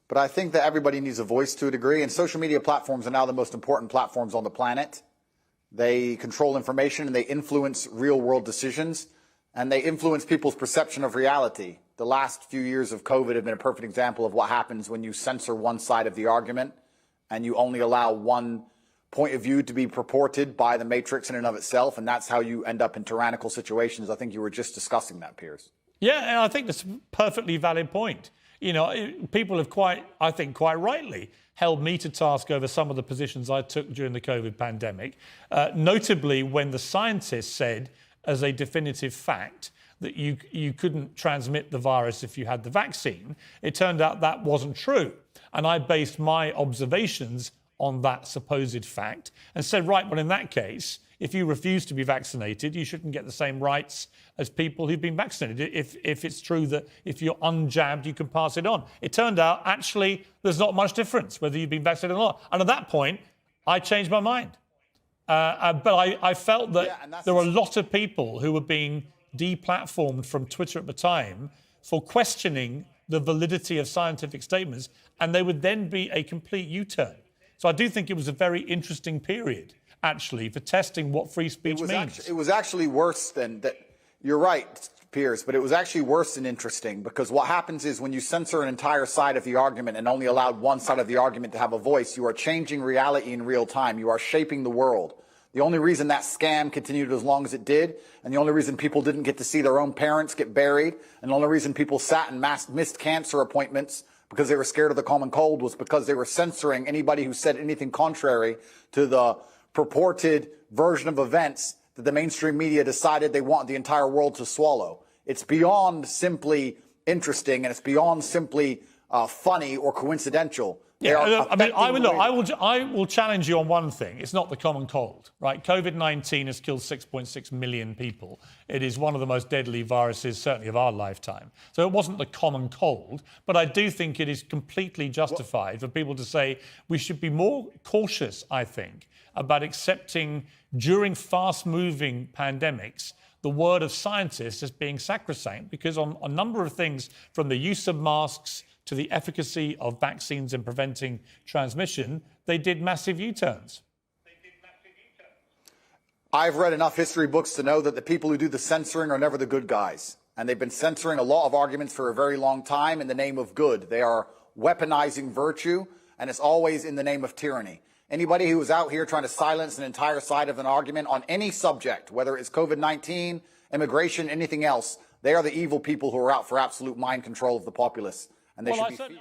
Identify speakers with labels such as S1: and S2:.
S1: But I think that everybody needs a voice to a degree, and social media platforms are now the most important platforms on the planet. They control information and they influence real-world decisions, and they influence people's perception of reality. The last few years of COVID have been a perfect example of what happens when you censor one side of the argument and you only allow one point of view to be purported by the matrix in and of itself, and that's how you end up in tyrannical situations. I think you were just discussing that, Piers.
S2: Yeah, and I think that's a perfectly valid point. You know, people have quite rightly, held me to task over some of the positions I took during the COVID pandemic, notably when the scientists said as a definitive fact that you couldn't transmit the virus if you had the vaccine. It turned out that wasn't true. And I based my observations on that supposed fact and said, right, well, in that case, if you refuse to be vaccinated, you shouldn't get the same rights as people who've been vaccinated. If it's true that if you're unjabbed, you can pass it on. It turned out, actually, there's not much difference whether you've been vaccinated or not. And at that point, I changed my mind. But I felt that there were a lot of people who were being deplatformed from Twitter at the time for questioning the validity of scientific statements, and they would then be a complete U-turn. So I do think it was a very interesting period, actually, for testing what free speech means.
S1: It was actually worse than that. You're right, Piers, but it was actually worse than interesting, because what happens is when you censor an entire side of the argument and only allowed one side of the argument to have a voice, you are changing reality in real time. You are shaping the world. The only reason that scam continued as long as it did, and the only reason people didn't get to see their own parents get buried, and the only reason people sat and missed cancer appointments because they were scared of the common cold, was because they were censoring anybody who said anything contrary to the purported version of events that the mainstream media decided they want the entire world to swallow. It's beyond simply interesting, and it's beyond simply funny or coincidental.
S2: Yeah, I will challenge you on one thing. It's not the common cold, right? COVID-19 has killed 6.6 million people. It is one of the most deadly viruses, certainly of our lifetime. So it wasn't the common cold, but I do think it is completely justified for people to say we should be more cautious, I think, about accepting during fast-moving pandemics the word of scientists as being sacrosanct, because on a number of things, from the use of masks to the efficacy of vaccines in preventing transmission, they did massive U-turns.
S1: I've read enough history books to know that the people who do the censoring are never the good guys. And they've been censoring a lot of arguments for a very long time in the name of good. They are weaponizing virtue, and it's always in the name of tyranny. Anybody who is out here trying to silence an entire side of an argument on any subject, whether it's COVID-19, immigration, anything else, they are the evil people who are out for absolute mind control of the populace. And they should be feared.